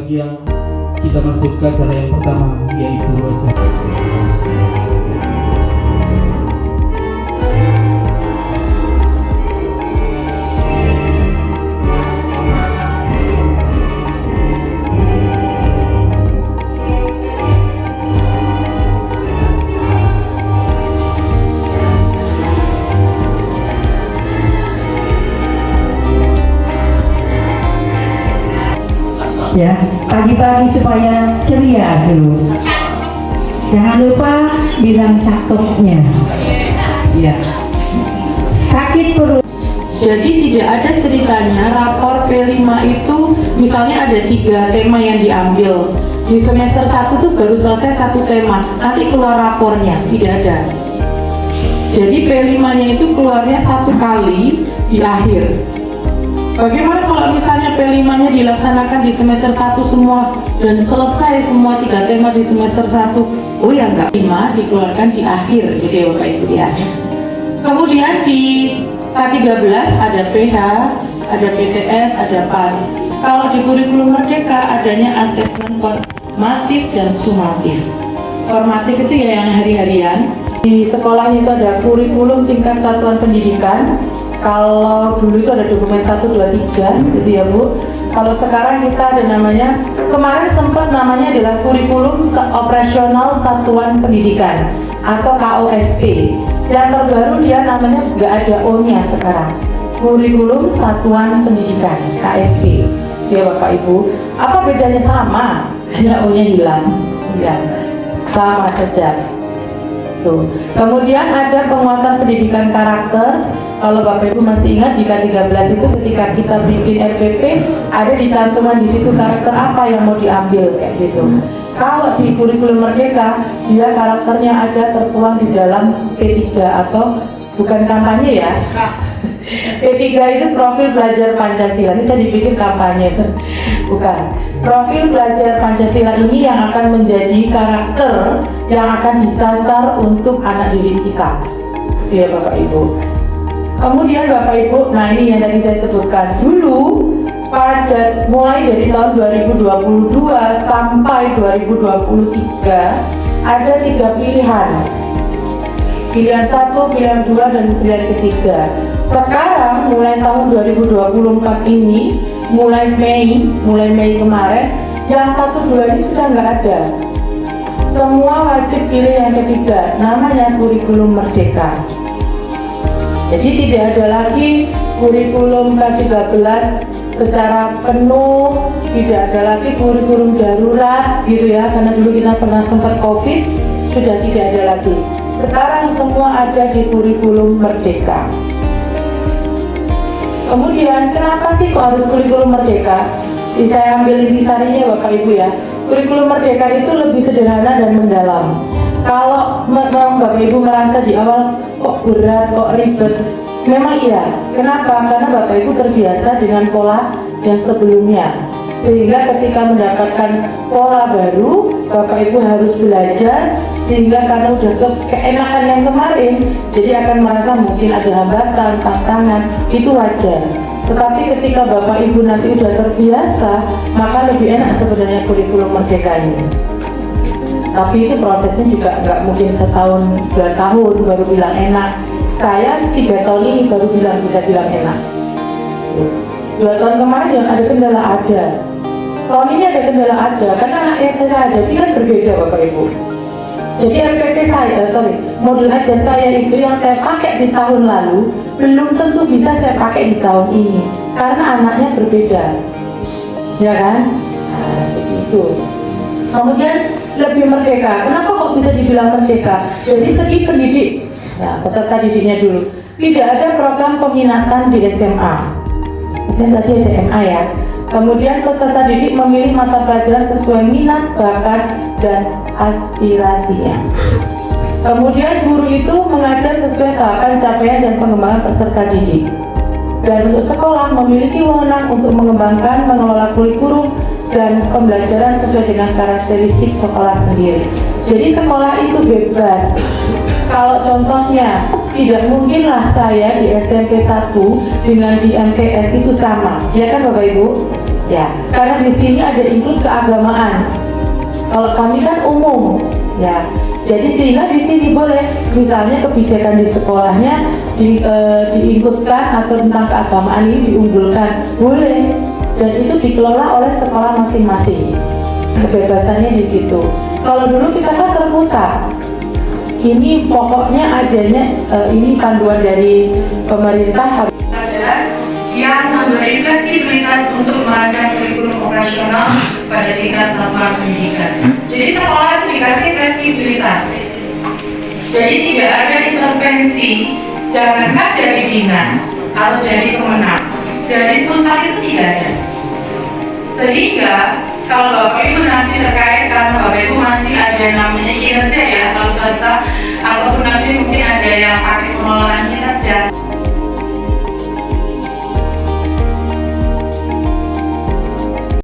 bagi yang kita masukkan cara yang pertama, yaitu wajah. Ya, pagi-pagi supaya ceria dulu. Jangan lupa bilang sakitnya. Ya. Sakit perut. Jadi tidak ada ceritanya rapor P5 itu misalnya ada 3 tema yang diambil. Di semester 1 tuh baru selesai 1 tema, nanti keluar rapornya, tidak ada. Jadi P5-nya itu keluarnya 1 kali di akhir. Bagaimana kalau misalnya P5-nya dilaksanakan di semester 1 semua dan selesai semua 3 tema di semester 1? Oh ya enggak, 5 dikeluarkan di akhir gitu ya Bapak Ibu ya. Kemudian di K13 ada PH, ada PTS, ada PAS. Kalau di kurikulum Merdeka adanya asesmen formatif dan sumatif. Formatif itu ya yang hari-harian. Di sekolahnya itu ada kurikulum tingkat satuan pendidikan. Kalau dulu itu ada dokumen 1, 2, 3 gitu ya Bu. Kalau sekarang kita ada namanya, kemarin sempat namanya adalah kurikulum operasional satuan pendidikan atau KOSP. Yang terbaru dia namanya nggak ada O-nya sekarang, kurikulum satuan pendidikan KSP. Ya Bapak Ibu, apa bedanya? Sama, hanya O-nya hilang. Ya, sama saja. Tuh. Kemudian ada penguatan pendidikan karakter. Kalau Bapak Ibu masih ingat di K13 itu ketika kita bikin RPP ada dicantumkan di situ karakter apa yang mau diambil kayak gitu. Kalau di kurikulum Merdeka dia karakternya ada tertuang di dalam P3 atau bukan kampanye ya. P3 itu profil belajar Pancasila. Ini saya dibikin kampanye itu. Bukan. Profil belajar Pancasila ini yang akan menjadi karakter yang akan disasar untuk anak didik kita. Ya Bapak Ibu. Kemudian Bapak Ibu, nah ini yang tadi saya sebutkan dulu pada mulai dari tahun 2022 sampai 2023 ada 3 pilihan. Pilihan 1, pilihan 2, dan pilihan ketiga. Sekarang mulai tahun 2024 ini, mulai Mei kemarin, yang 1, 2 ini sudah nggak ada. Semua wajib pilih yang ketiga, namanya kurikulum Merdeka. Jadi tidak ada lagi kurikulum K13 secara penuh, tidak ada lagi kurikulum darurat gitu ya, karena dulu kita pernah sempat COVID, sudah tidak ada lagi. Sekarang semua ada di kurikulum Merdeka. Kemudian kenapa sih kok harus kurikulum Merdeka? Saya ambil intisarinya Bapak Ibu ya. Kurikulum Merdeka itu lebih sederhana dan mendalam. Kalau Bapak Ibu merasa di awal kok berat, kok ribet, memang iya. Kenapa? Karena Bapak Ibu terbiasa dengan pola yang sebelumnya. Sehingga ketika mendapatkan pola baru, Bapak Ibu harus belajar. Sehingga karena udah keenakan yang kemarin, jadi akan merasa mungkin ada hambatan, tantangan, itu wajar. Tetapi ketika Bapak Ibu nanti udah terbiasa, maka lebih enak sebenarnya kurikulum Merdeka ini. Tapi itu prosesnya juga nggak mungkin setahun, 2 tahun baru bilang enak. Saya 3 tahun ini baru bisa bilang enak. 2 tahun kemarin yang ada kendala ada. Tahun ini ada kendala ada, karena anak saya ada, pilihan berbeda Bapak Ibu. Jadi RPP modul ajar saya itu yang saya pakai di tahun lalu, belum tentu bisa saya pakai di tahun ini. Karena anaknya berbeda. Ya kan? Nah, begitu. Kemudian lebih merdeka. Kenapa kok bisa dibilang merdeka? Dari segi pendidik, nah, peserta didiknya dulu. Tidak ada program peminatan di SMA. Mungkin tadi ada MA ya. Kemudian peserta didik memilih mata pelajaran sesuai minat, bakat, dan aspirasinya. Kemudian guru itu mengajar sesuai tahapan capaian dan pengembangan peserta didik. Dan untuk sekolah memiliki wewenang untuk mengembangkan, mengelola kurikulum dan pembelajaran sesuai dengan karakteristik sekolah sendiri. Jadi sekolah itu bebas. Kalau contohnya, tidak mungkinlah saya di SMP 1 dengan di MTS itu sama, ya kan Bapak Ibu? Ya, karena di sini ada include keagamaan. Kalau kami kan umum, ya. Jadi sehingga di sini boleh, misalnya kebijakan di sekolahnya diikutkan atau tentang keagamaan ini diunggulkan, boleh. Dan itu dikelola oleh sekolah masing-masing. Kebebasannya di situ. Kalau dulu kita kan terpusat. Ini pokoknya adanya ini panduan dari pemerintah yang memberi fleksibilitas untuk merancang kurikulum operasional pada tingkat satuan pendidikan. Jadi sekolah itu dikasih fleksibilitas. Jadi tidak ada intervensi, jangankan dari dinas atau dari kemenang, dari pusat itu tidak ada. Sehingga kalau Bapak Ibu nanti terkait karena Bapak Ibu masih ada namanya kinerja ya kalau swasta ataupun nanti mungkin ada yang pakai pengelolaan kinerja.